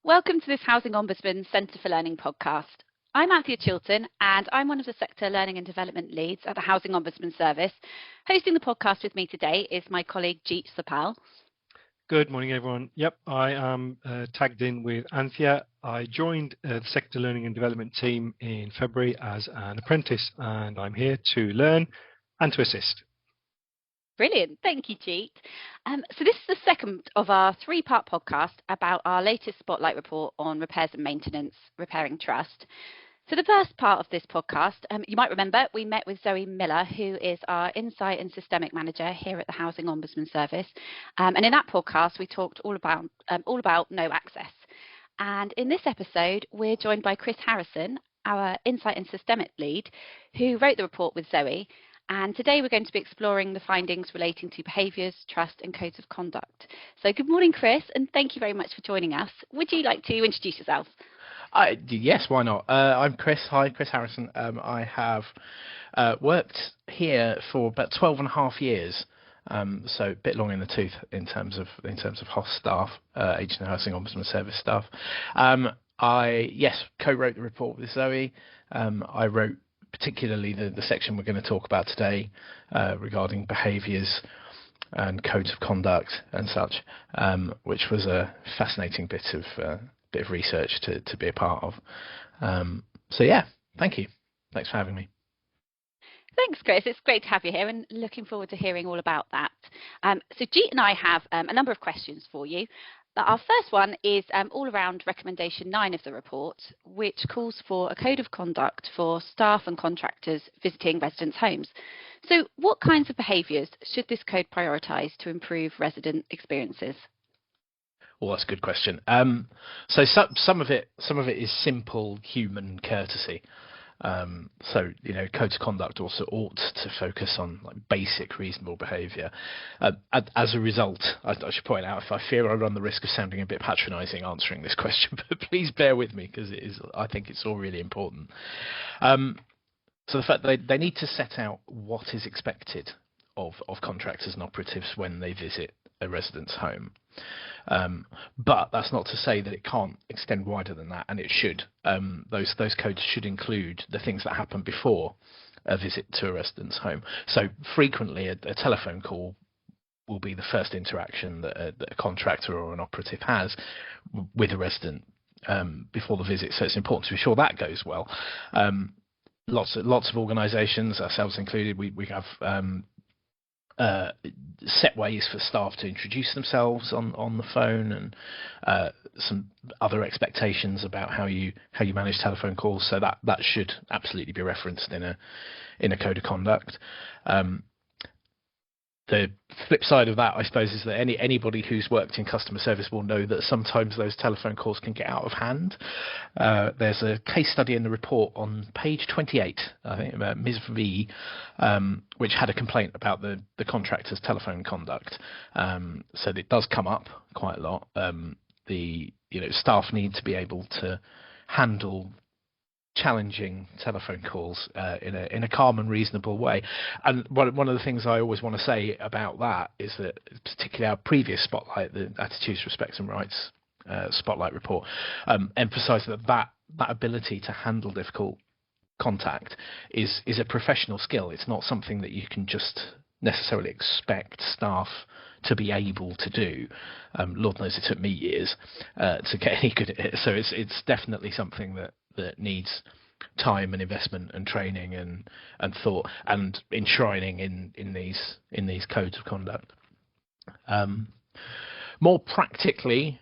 Welcome to this Housing Ombudsman Centre for Learning podcast. I'm Anthea Chilton and I'm one of the Sector Learning and Development Leads at the Housing Ombudsman Service. Hosting the podcast with me today is my colleague Jeet Sapal. Good morning, everyone. Yep, I am tagged in with Anthea. I joined the Sector Learning and Development team in February as an apprentice, and I'm here to learn and to assist. Brilliant. Thank you, Jeet. So this is the second of our three-part podcast about our latest Spotlight report on repairs and maintenance, repairing trust. So the first part of this podcast, you might remember, we met with Zoe Miller, who is our Insight and Systemic Manager here at the Housing Ombudsman Service. And in that podcast, we talked all about no access. And in this episode, we're joined by Chris Harrison, our Insight and Systemic Lead, who wrote the report with Zoe. And today we're going to be exploring the findings relating to behaviours, trust and codes of conduct. So good morning, Chris, and thank you very much for joining us. Would you like to introduce yourself? Yes, why not? I'm Chris. Hi, Chris Harrison. I have worked here for about 12 and a half years, so a bit long in the tooth in terms of HOS staff, Agent and Housing Ombudsman Service staff. I co-wrote the report with Zoe. I wrote particularly the section we're going to talk about today regarding behaviours and codes of conduct and such, which was a fascinating bit of research to be a part of. Thank you. Thanks for having me. Thanks, Chris. It's great to have you here and looking forward to hearing all about that. So Jeet and I have a number of questions for you. Our first one is all around recommendation 9 of the report, which calls for a code of conduct for staff and contractors visiting residents' homes. So what kinds of behaviours should this code prioritise to improve resident experiences? Well, that's a good question. So some of it is simple human courtesy. Codes of conduct also ought to focus on basic reasonable behaviour. As a result, I should point out, if I fear I run the risk of sounding a bit patronising answering this question, but please bear with me because I think it's all really important. So the fact that they need to set out what is expected of contractors and operatives when they visit a resident's home. But that's not to say that it can't extend wider than that, and it should. Those codes should include the things that happen before a visit to a resident's home. So frequently a telephone call will be the first interaction that a contractor or an operative has with a resident before the visit. So it's important to be sure that goes well. Lots of organisations, ourselves included, we have set ways for staff to introduce themselves on the phone, and some other expectations about how you manage telephone calls. So that should absolutely be referenced in a code of conduct. The flip side of that, I suppose, is that anybody who's worked in customer service will know that sometimes those telephone calls can get out of hand. There's a case study in the report on page 28, I think, about Ms. V, which had a complaint about the contractor's telephone conduct. So it does come up quite a lot. Staff need to be able to handle challenging telephone calls in a calm and reasonable way. And one of the things I always want to say about that is that, particularly our previous Spotlight, the Attitudes, Respect and Rights Spotlight report, emphasised that ability to handle difficult contact is a professional skill. It's not something that you can just necessarily expect staff to be able to do. Lord knows it took me years to get any good at it. So it's definitely something that needs time and investment and training and thought and enshrining in these codes of conduct. More practically,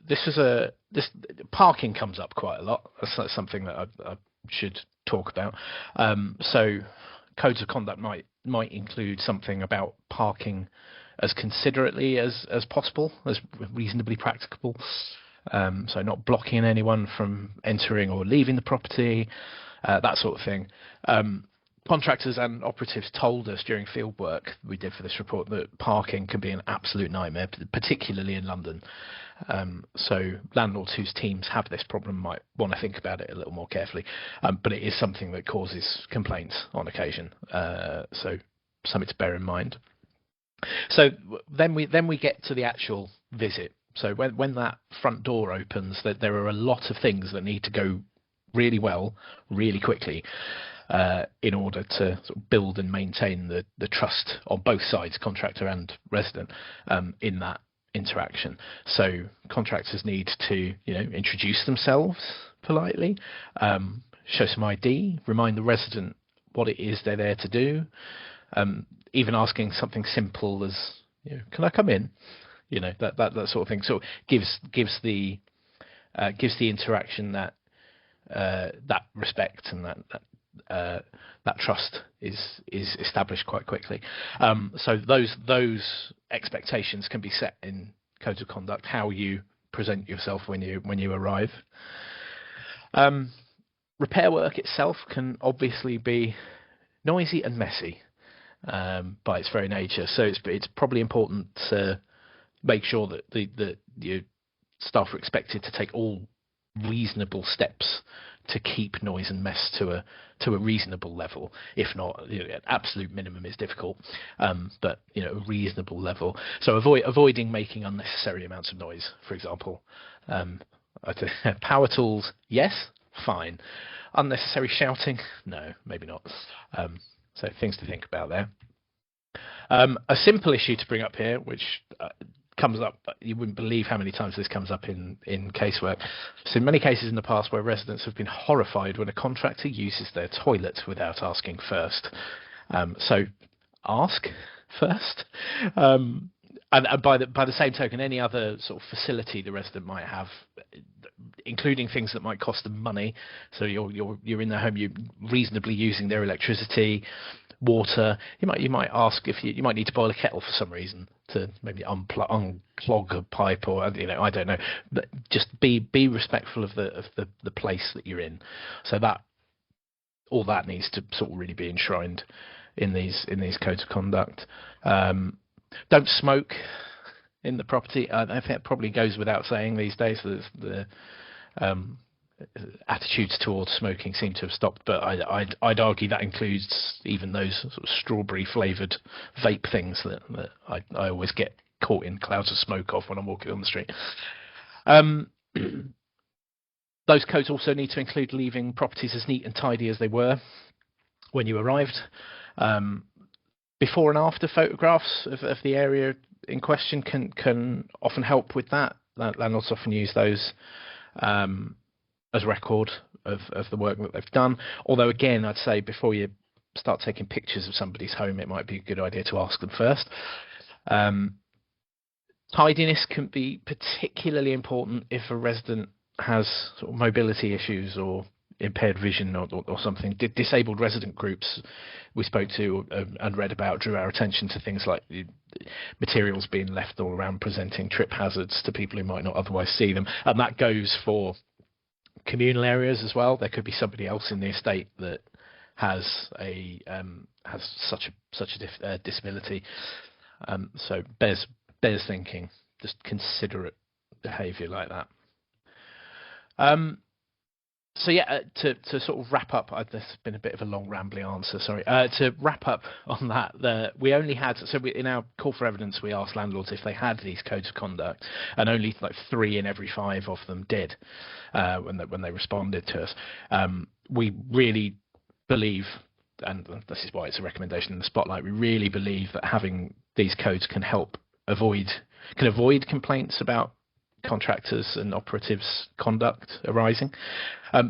this parking comes up quite a lot. That's something that I should talk about. So codes of conduct might include something about parking as considerately as possible, as reasonably practicable. So not blocking anyone from entering or leaving the property, that sort of thing. Contractors and operatives told us during field work we did for this report that parking can be an absolute nightmare, particularly in London. So landlords whose teams have this problem might want to think about it a little more carefully. But it is something that causes complaints on occasion. So something to bear in mind. So then we get to the actual visit So when that front door opens, that there are a lot of things that need to go really well, really quickly, in order to sort of build and maintain the trust on both sides, contractor and resident, in that interaction. So contractors need to, introduce themselves politely, show some ID, remind the resident what it is they're there to do, even asking something simple as, can I come in? That sort of thing. So gives the interaction that respect and that trust is established quite quickly. So those expectations can be set in codes of conduct, how you present yourself when you arrive. Repair work itself can obviously be noisy and messy by its very nature. So it's probably important to make sure that your staff are expected to take all reasonable steps to keep noise and mess to a reasonable level. If not, an absolute minimum is difficult, but a reasonable level. So avoiding making unnecessary amounts of noise, for example. Power tools, yes, fine. Unnecessary shouting, no, maybe not. So things to think about there. A simple issue to bring up here, which comes up, you wouldn't believe how many times this comes up in casework. So in many cases in the past where residents have been horrified when a contractor uses their toilet without asking first. So ask first. And by the same token, any other sort of facility the resident might have, including things that might cost them money. So you're in their home, you're reasonably using their electricity, water. You might ask if you might need to boil a kettle for some reason to maybe unclog a pipe, or I don't know. But just be respectful of the place that you're in. So that all that needs to sort of really be enshrined in these codes of conduct. Don't smoke in the property. I think it probably goes without saying these days. The attitudes towards smoking seem to have stopped, but I'd argue that includes even those sort of strawberry flavoured vape things that I always get caught in clouds of smoke off when I'm walking on the street. Those codes also need to include leaving properties as neat and tidy as they were when you arrived. Before and after photographs of the area in question can often help with that. Landlords often use those as record of the work that they've done. Although again, I'd say before you start taking pictures of somebody's home, it might be a good idea to ask them first. Tidiness can be particularly important if a resident has sort of mobility issues or impaired vision or something. Disabled resident groups we spoke to and read about drew our attention to things like materials being left all around, presenting trip hazards to people who might not otherwise see them, and that goes for communal areas as well. There could be somebody else in the estate that has such a disability. So bears thinking, just considerate behaviour like that. So yeah, to sort of wrap up, this has been a bit of a long rambling answer, sorry. To wrap up on that, we only had, in our call for evidence, we asked landlords if they had these codes of conduct, and only like 3 in every 5 of them did when they responded to us. We really believe, and this is why it's a recommendation in the spotlight, we really believe that having these codes can avoid complaints about contractors and operatives' conduct arising,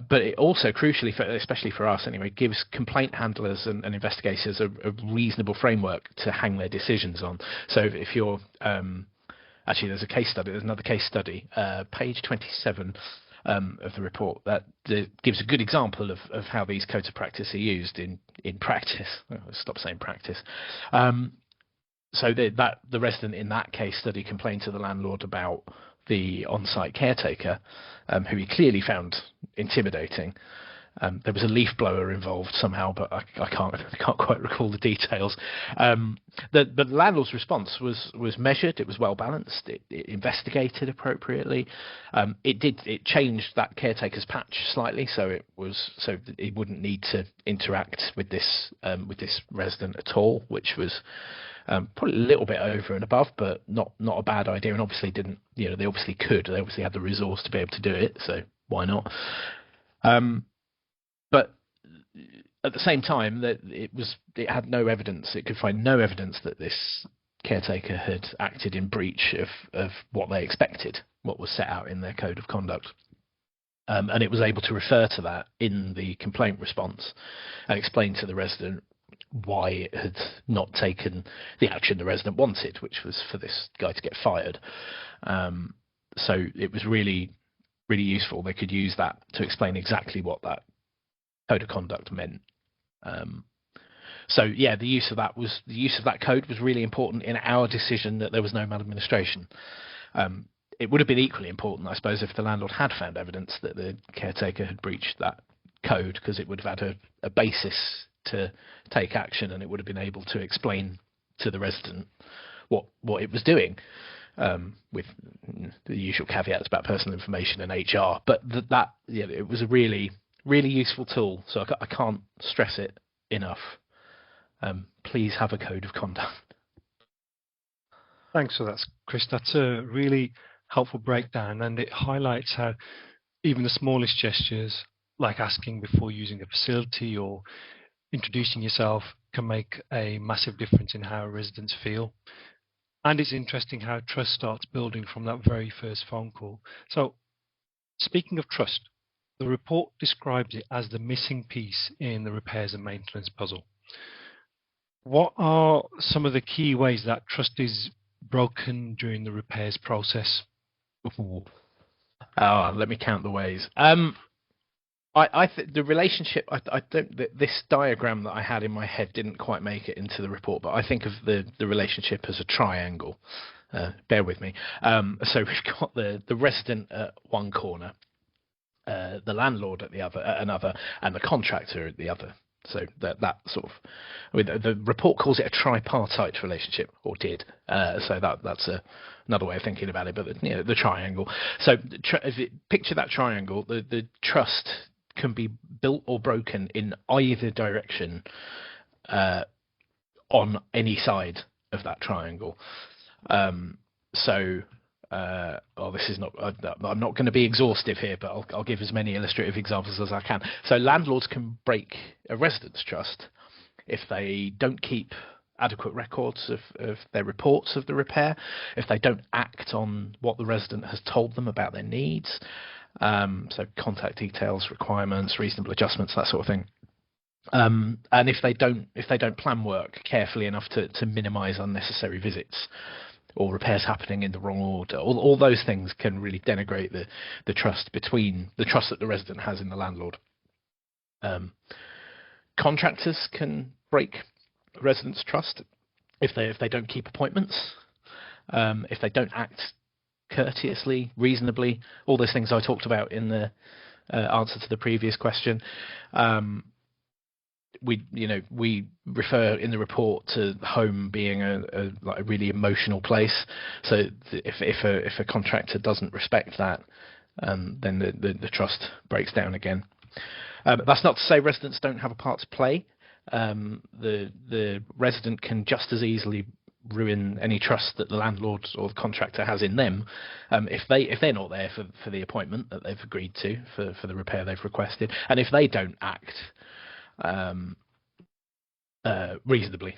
but it also crucially, especially for us anyway, gives complaint handlers and investigators a reasonable framework to hang their decisions on. So if you're actually, there's another case study, page 27 of the report that gives a good example of how these codes of practice are used in practice. Stop saying practice. So the resident in that case study complained to the landlord about the on-site caretaker, who he clearly found intimidating. There was a leaf blower involved somehow, but I can't quite recall the details. The landlord's response was measured. It was well balanced. It investigated appropriately. It changed that caretaker's patch slightly, so it wouldn't need to interact with this resident at all, which was Probably a little bit over and above, but not a bad idea. And obviously didn't, they obviously could. They obviously had the resource to be able to do it, so why not? But at the same time, that it had no evidence. It could find no evidence that this caretaker had acted in breach of what they expected, what was set out in their code of conduct. And it was able to refer to that in the complaint response and explain to the resident why it had not taken the action the resident wanted, which was for this guy to get fired. So it was really, really useful. They could use that to explain exactly what that code of conduct meant. So yeah, the use of that code was really important in our decision that there was no maladministration. It would have been equally important, I suppose, if the landlord had found evidence that the caretaker had breached that code, because it would have had a basis to take action, and it would have been able to explain to the resident what it was doing, with the usual caveats about personal information and HR. But it was a really, really useful tool. So I can't stress it enough. Please have a code of conduct. Thanks for that, Chris. That's a really helpful breakdown, and it highlights how even the smallest gestures, like asking before using a facility or introducing yourself, can make a massive difference in how residents feel. And it's interesting how trust starts building from that very first phone call. So, speaking of trust, the report describes it as the missing piece in the repairs and maintenance puzzle. What are some of the key ways that trust is broken during the repairs process? Let me count the ways. I think the relationship. I don't. This diagram that I had in my head didn't quite make it into the report, but I think of the relationship as a triangle. Bear with me. So we've got the resident at one corner, the landlord at another, and the contractor at the other. So that sort of, the report calls it a tripartite relationship, or did. So that's another way of thinking about it. But the triangle. So if you picture that triangle, the trust can be built or broken in either direction, on any side of that triangle. This is not. I'm not going to be exhaustive here, but I'll give as many illustrative examples as I can. So landlords can break a resident's trust if they don't keep adequate records of their reports of the repair, if they don't act on what the resident has told them about their needs, so contact details, requirements, reasonable adjustments, that sort of thing. And if they don't plan work carefully enough to minimise unnecessary visits, or repairs happening in the wrong order. All those things can really denigrate the trust that the resident has in the landlord. Contractors can break residents' trust if they don't keep appointments, if they don't act courteously, reasonably, all those things I talked about in the answer to the previous question. We refer in the report to home being a really emotional place. So if a contractor doesn't respect that, then the trust breaks down again. That's not to say residents don't have a part to play. The resident can just as easily ruin any trust that the landlord or the contractor has in them, if they're not there for the appointment that they've agreed to for the repair they've requested, and if they don't act reasonably.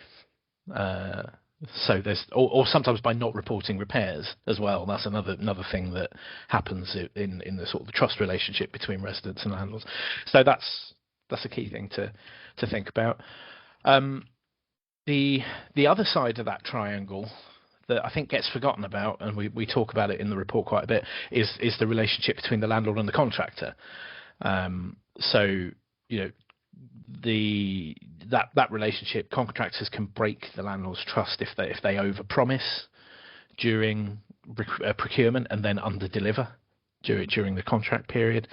So there's, or sometimes by not reporting repairs as well. That's another thing that happens in the sort of the trust relationship between residents and landlords. So that's a key thing to think about. The other side of that triangle that I think gets forgotten about, and we talk about it in the report quite a bit, is the relationship between the landlord and the contractor. So that relationship, contractors can break the landlord's trust if they overpromise during procurement and then underdeliver during the contract period.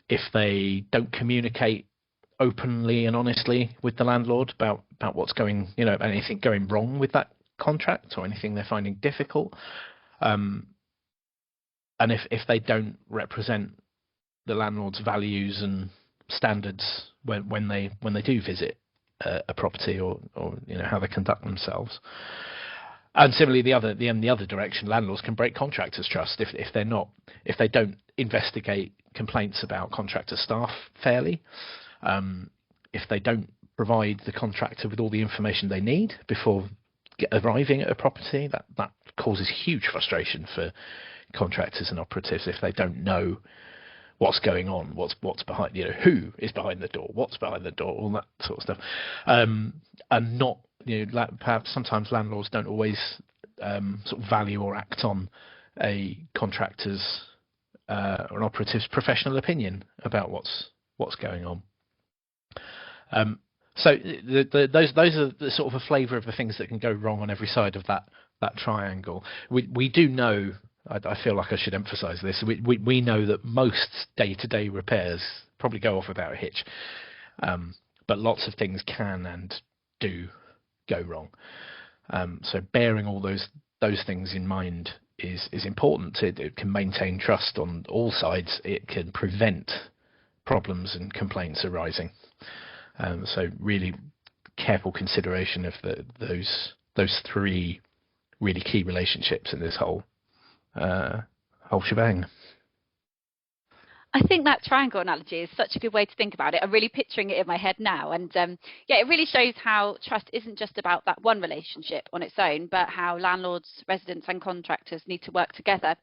If they don't communicate openly and honestly with the landlord about what's anything going wrong with that contract or anything they're finding difficult, and if they don't represent the landlord's values and standards when they do visit a property or how they conduct themselves. And similarly, the other direction, landlords can break contractors' trust if they don't investigate complaints about contractor staff fairly, if they don't provide the contractor with all the information they need before arriving at a property. That causes huge frustration for contractors and operatives if they don't know what's going on, what's behind, who is behind the door, what's behind the door, all that sort of stuff, and not, perhaps sometimes landlords don't always sort of value or act on a contractor's or an operative's professional opinion about what's going on. So those are the sort of a flavour of the things that can go wrong on every side of that triangle. We do know. I feel like I should emphasise this. We know that most day-to-day repairs probably go off without a hitch, but lots of things can and do go wrong. So bearing all those things in mind is important. It can maintain trust on all sides. It can prevent problems and complaints arising. So really careful consideration of those three really key relationships in this whole shebang. I think that triangle analogy is such a good way to think about it. I'm really picturing it in my head now. And it really shows how trust isn't just about that one relationship on its own, but how landlords, residents and contractors need to work together.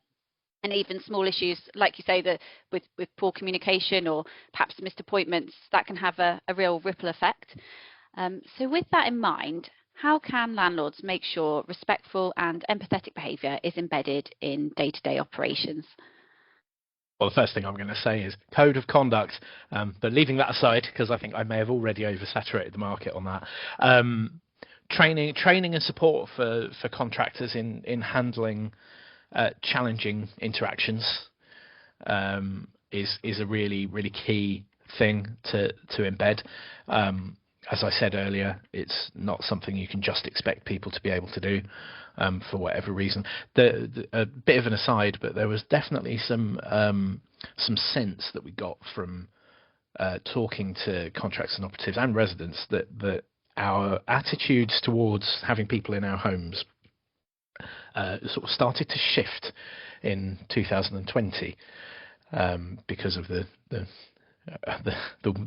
And even small issues, like you say, that with poor communication or perhaps missed appointments, that can have a real ripple effect. So with that in mind, how can landlords make sure respectful and empathetic behaviour is embedded in day-to-day operations? Well, the first thing I'm going to say is code of conduct, but leaving that aside, because I think I may have already oversaturated the market on that. Training and support for contractors in handling challenging interactions is a really, really key thing to embed. As I said earlier, it's not something you can just expect people to be able to do for whatever reason. A bit of an aside, but there was definitely some sense that we got from talking to contractors and operatives and residents that our attitudes towards having people in our homes sort of started to shift in 2020 because of the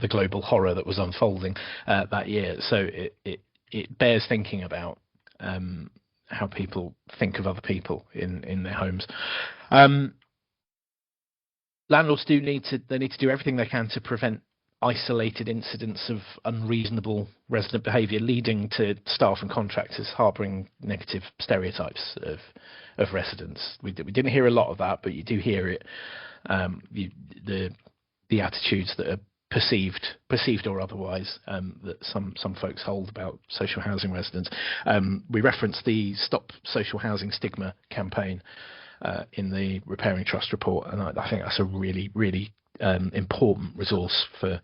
global horror that was unfolding that year. So it bears thinking about how people think of other people in their homes. Landlords need to do everything they can to prevent isolated incidents of unreasonable resident behaviour leading to staff and contractors harbouring negative stereotypes of residents. We didn't hear a lot of that, but you do hear it. The attitudes that are perceived or otherwise that some folks hold about social housing residents. We referenced the Stop Social Housing Stigma campaign in the Repairing Trust report, and I think that's a really, really important resource for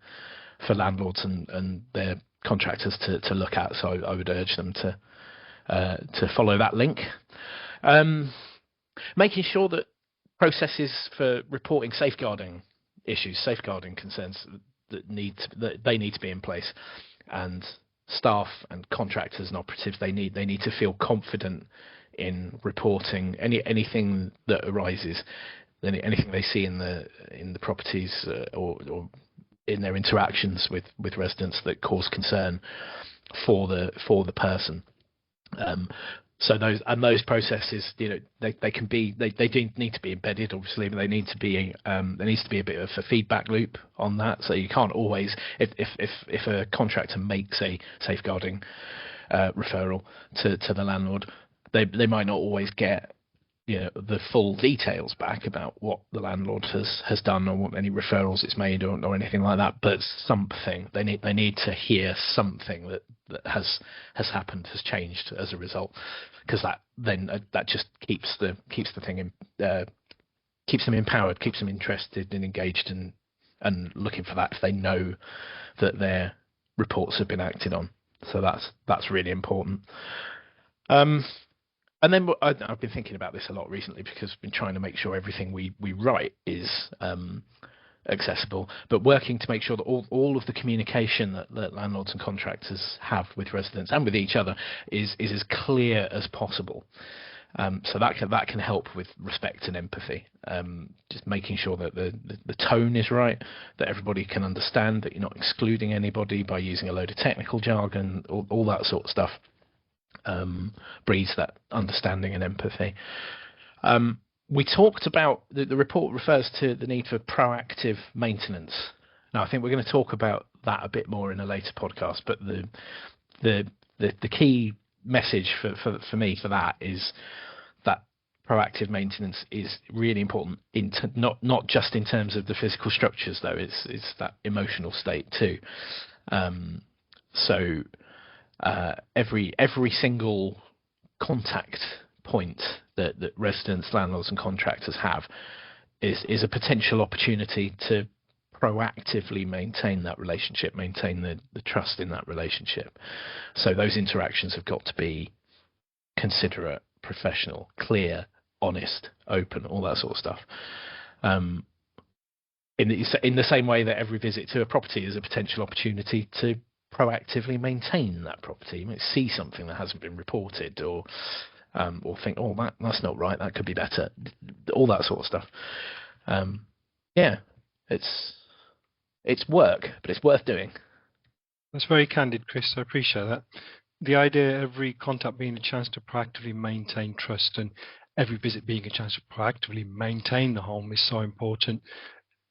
landlords and their contractors to look at. So I would urge them to follow that link. Making sure that processes for reporting safeguarding issues, safeguarding concerns that they need to be in place, and staff and contractors and operatives they need to feel confident in reporting anything that arises, anything they see in the properties or in their interactions with residents that cause concern for the person. So those processes, they do need to be embedded, obviously, but they need to be there needs to be a bit of a feedback loop on that. So you can't always, if a contractor makes a safeguarding referral to the landlord, they might not always get the full details back about what the landlord has done or what any referrals it's made or anything like that, but something they need to hear something that has happened, has changed as a result, because that just keeps the thing in, keeps them empowered, keeps them interested and engaged and looking for that if they know that their reports have been acted on. So that's really important. And then I've been thinking about this a lot recently because I've been trying to make sure everything we write is accessible, but working to make sure that all of the communication that landlords and contractors have with residents and with each other is as clear as possible. So that can help with respect and empathy. Just making sure that the tone is right, that everybody can understand, that you're not excluding anybody by using a load of technical jargon, all that sort of stuff. Breeds that understanding and empathy. We talked about the report refers to the need for proactive maintenance. Now, I think we're going to talk about that a bit more in a later podcast. But the key message for me for that is that proactive maintenance is really important. Not just in terms of the physical structures, though. It's that emotional state too. So every single contact point that residents, landlords and contractors have is a potential opportunity to proactively maintain that relationship, maintain the trust in that relationship. So those interactions have got to be considerate, professional, clear, honest, open, all that sort of stuff. In the same way that every visit to a property is a potential opportunity to proactively maintain that property. You might see something that hasn't been reported, or think, oh, that's not right, that could be better, all that sort of stuff. It's work, but it's worth doing. That's very candid, Chris. I appreciate that. The idea of every contact being a chance to proactively maintain trust, and every visit being a chance to proactively maintain the home, is so important.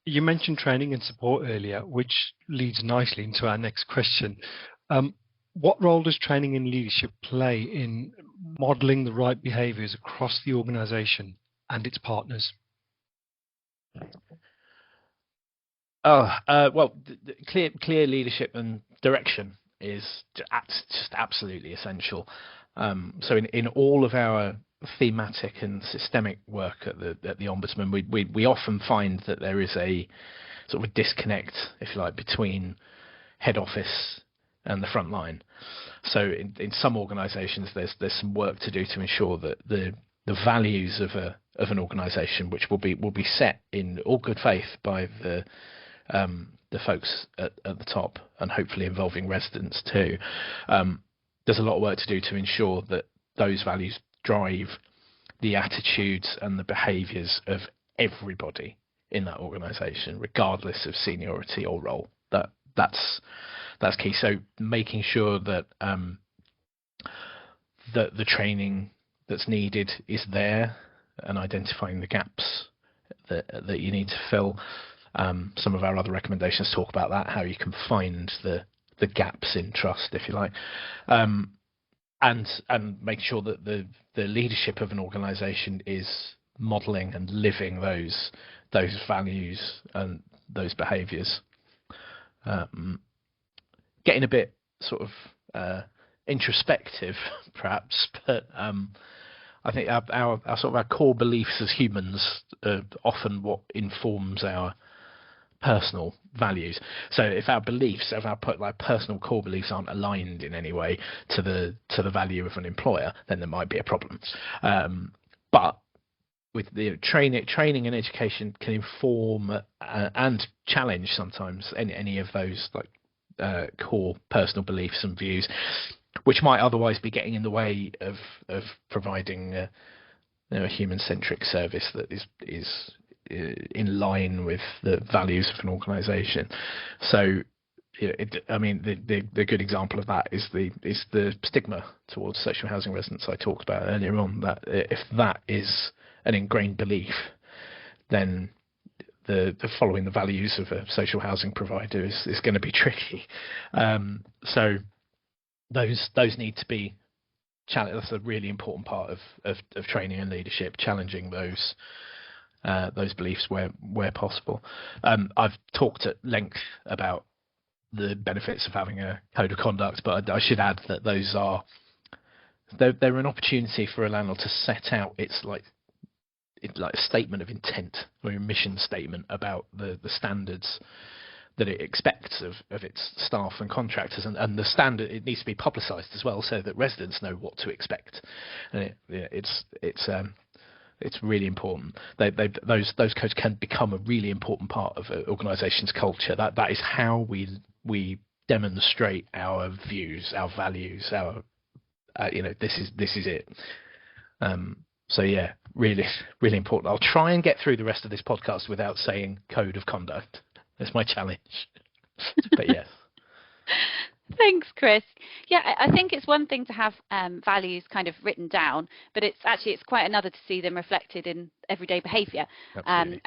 You mentioned training and support earlier, which leads nicely into our next question. What role does training and leadership play in modelling the right behaviours across the organisation and its partners? Clear leadership and direction is just absolutely essential. So in all of our thematic and systemic work at the Ombudsman, we often find that there is a sort of a disconnect, if you like, between head office and the front line. So in some organisations, there's some work to do to ensure that the values of an organisation, which will be set in all good faith by the folks at the top, and hopefully involving residents too. There's a lot of work to do to ensure that those values drive the attitudes and the behaviours of everybody in that organisation, regardless of seniority or role. That's key. So making sure that that the training that's needed is there, and identifying the gaps that you need to fill. Some of our other recommendations talk about that, how you can find the gaps in trust, if you like, and make sure that the leadership of an organisation is modelling and living those values and those behaviours. Getting a bit sort of introspective, perhaps, but I think our sort of our core beliefs as humans are often what informs our personal values. So if our beliefs, if our personal core beliefs aren't aligned in any way to the value of an employer, then there might be a problem. But with the training and education can inform and challenge sometimes any of those core personal beliefs and views, which might otherwise be getting in the way of providing a human-centric service that is in line with the values of an organisation. So, the good example of that is the stigma towards social housing residents I talked about earlier on. That if that is an ingrained belief, then the following the values of a social housing provider is going to be tricky. So those need to be challenged. That's a really important part of training and leadership, challenging those beliefs where possible. I've talked at length about the benefits of having a code of conduct, but I should add that they're an opportunity for a landlord to set out its a statement of intent or a mission statement about the standards that it expects of its staff and contractors, and the standard, it needs to be publicised as well, so that residents know what to expect. And It's really important. Those codes can become a really important part of an organisation's culture. That is how we demonstrate our views, our values, our this is it. So yeah, really, really important. I'll try and get through the rest of this podcast without saying code of conduct. That's my challenge. But yes. Thanks, Chris. Yeah, I think it's one thing to have values kind of written down, but it's quite another to see them reflected in everyday behaviour. And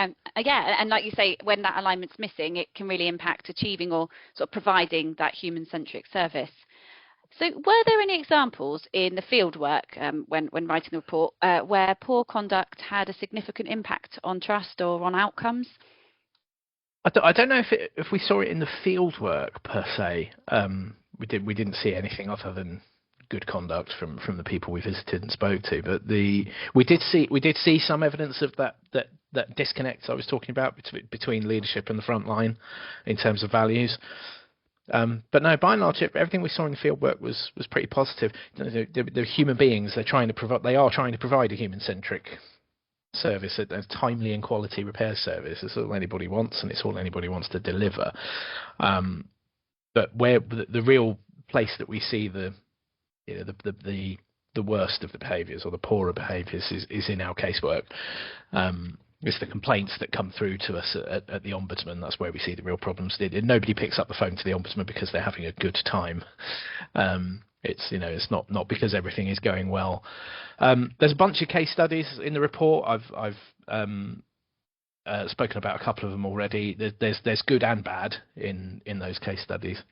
like you say, when that alignment's missing, it can really impact achieving or sort of providing that human-centric service. So were there any examples in the field work when writing the report where poor conduct had a significant impact on trust or on outcomes? I don't know if we saw it in the field work per se. We didn't see anything other than good conduct from the people we visited and spoke to. But we did see some evidence of that disconnect I was talking about between leadership and the front line in terms of values. But no, by and large, everything we saw in the field work was pretty positive. They're human beings. They are trying to provide a human-centric service, a timely and quality repair service. It's all anybody wants, and it's all anybody wants to deliver. But where the real place that we see the worst of the behaviours or the poorer behaviours is in our casework. It's the complaints that come through to us at the Ombudsman. That's where we see the real problems. Nobody picks up the phone to the Ombudsman because they're having a good time. It's not because everything is going well. There's a bunch of case studies in the report. I've spoken about a couple of them already. There's good and bad in those case studies.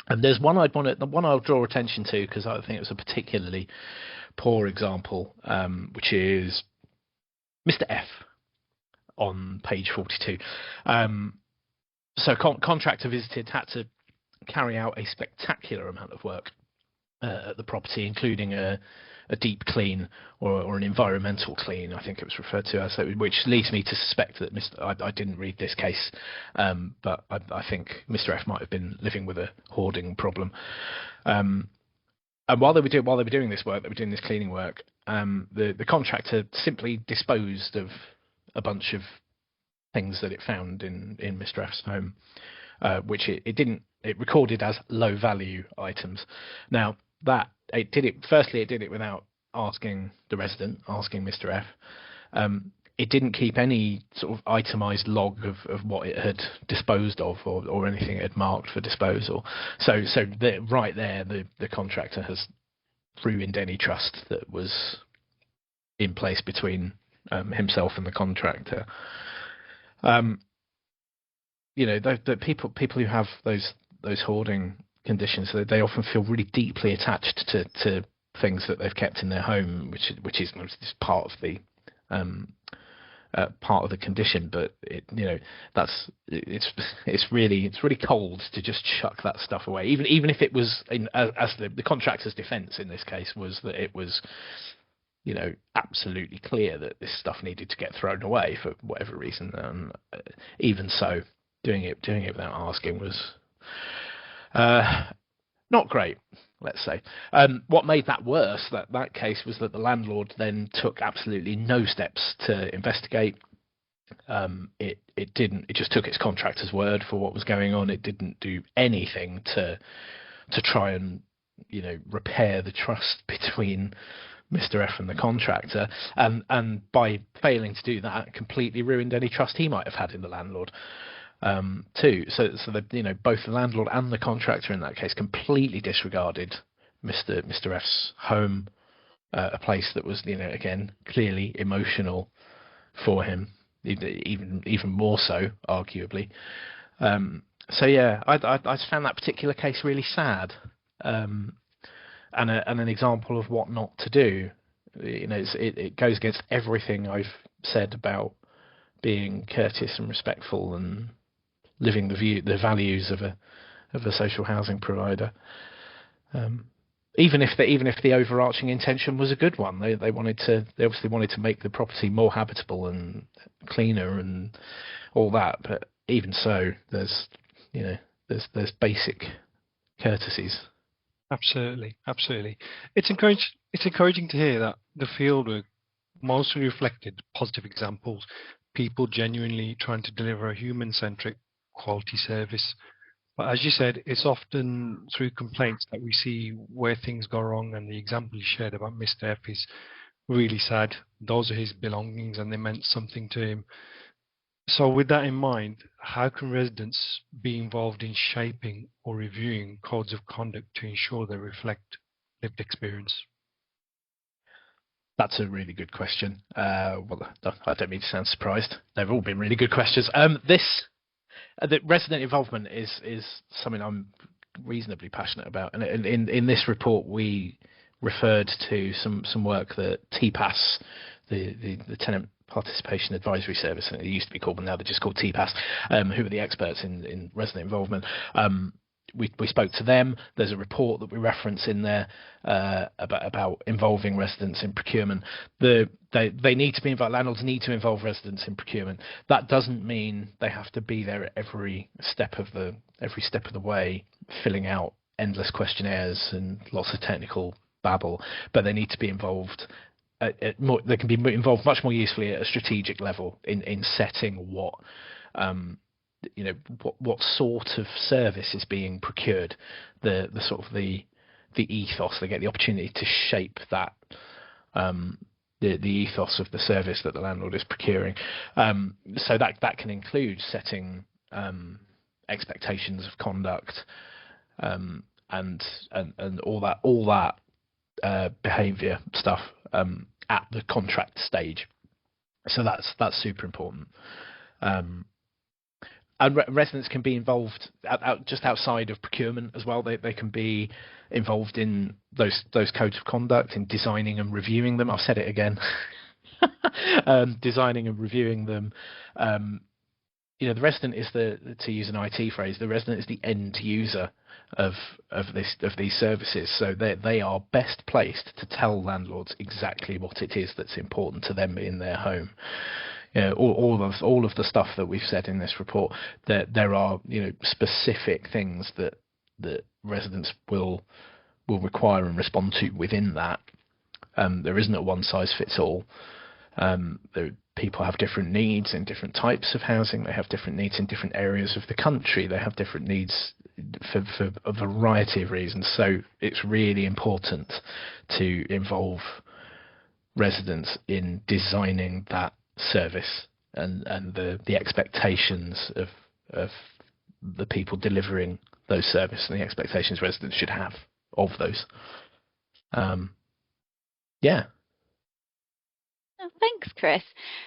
And there's one I'll draw attention to because I think it was a particularly poor example, which is Mr. F on page 42. So contractor visited, had to carry out a spectacular amount of work at the property, including a deep clean or an environmental clean, I think it was referred to as, which leads me to suspect that I didn't read this case, but I think Mr. F might have been living with a hoarding problem. And while they were doing this work, they were doing this cleaning work, the contractor simply disposed of a bunch of things that it found in Mr. F's home, which it recorded as low value items. Now it did it without asking the resident, asking Mr. F. It didn't keep any sort of itemized log of what it had disposed of or anything it had marked for disposal. So right there, the contractor has ruined any trust that was in place between himself and the contractor. The people who have those hoarding conditions, they often feel really deeply attached to things that they've kept in their home, which is part of the condition. But it's really cold to just chuck that stuff away. Even if it was as the contractor's defence in this case was that it was absolutely clear that this stuff needed to get thrown away for whatever reason. Even so, doing it without asking was not great, let's say. What made that worse, that case, was that the landlord then took absolutely no steps to investigate. It just took its contractor's word for what was going on. It didn't do anything to try and repair the trust between Mr. F and the contractor, and by failing to do that, completely ruined any trust he might have had in the landlord too. So both the landlord and the contractor in that case completely disregarded Mr. F's home, a place that was again clearly emotional for him, even more so arguably. So yeah, I found that particular case really sad. And an example of what not to do. It goes against everything I've said about being courteous and respectful and living the values of a social housing provider. Even if the overarching intention was a good one, they obviously wanted to make the property more habitable and cleaner and all that. But even so, there's basic courtesies. Absolutely. It's encouraging to hear that the field work mostly reflected positive examples, people genuinely trying to deliver a human-centric quality service. But as you said, it's often through complaints that we see where things go wrong, and the example you shared about Mr. F is really sad. Those are his belongings and they meant something to him. So with that in mind, how can residents be involved in shaping or reviewing codes of conduct to ensure they reflect lived experience? That's a really good question. Well, I don't mean to sound surprised. They've all been really good questions. The resident involvement is something I'm reasonably passionate about, and in this report we referred to some work that TPAS, the Tenant Participation Advisory Service, and it used to be called, but now they're just called TPAS, who are the experts in resident involvement. We spoke to them. There's a report that we reference in there about involving residents in procurement. They need to be involved. Landlords need to involve residents in procurement. That doesn't mean they have to be there at every step of the way, filling out endless questionnaires and lots of technical babble. But they need to be involved. They can be involved much more usefully at a strategic level in setting what sort of service is being procured, the ethos. They get the opportunity to shape that, the ethos of the service that the landlord is procuring. So that can include setting expectations of conduct, and all that behaviour stuff at the contract stage. So that's super important. And residents can be involved just outside of procurement as well. They can be involved in those codes of conduct, in designing and reviewing them. I've said it again. Designing and reviewing them. The resident is to use an IT phrase, the resident is the end user of these services. So they are best placed to tell landlords exactly what it is that's important to them in their home. All of the stuff that we've said in this report, that there are specific things that residents will require and respond to within that. There isn't a one size fits all. People have different needs in different types of housing. They have different needs in different areas of the country. They have different needs for a variety of reasons. So it's really important to involve residents in designing that service and the expectations of the people delivering those services, and the expectations residents should have of those. Yeah. Oh, thanks, Chris.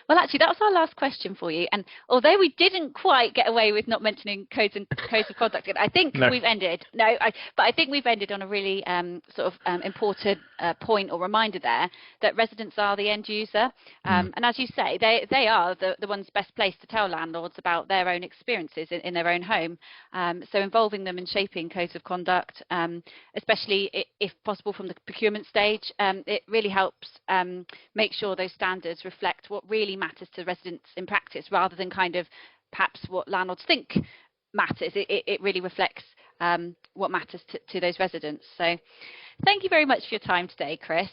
Well, actually, that was our last question for you. And although we didn't quite get away with not mentioning codes of conduct, I think we've ended. But I think we've ended on a really important point or reminder there, that residents are the end user. And as you say, they are the ones best placed to tell landlords about their own experiences in their own home. So involving them in shaping codes of conduct, especially if possible from the procurement stage, it really helps make sure those standards reflect what really matters to residents in practice, rather than kind of perhaps what landlords think matters. It really reflects what matters to those residents. So thank you very much for your time today, Chris.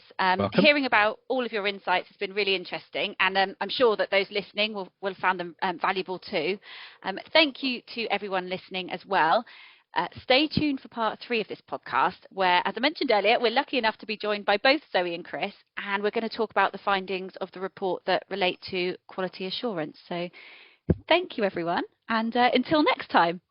Hearing about all of your insights has been really interesting, and I'm sure that those listening will have found them valuable too. Thank you to everyone listening as well. Stay tuned for part 3 of this podcast, where, as I mentioned earlier, we're lucky enough to be joined by both Zoe and Chris, and we're going to talk about the findings of the report that relate to quality assurance. So thank you, everyone, and until next time.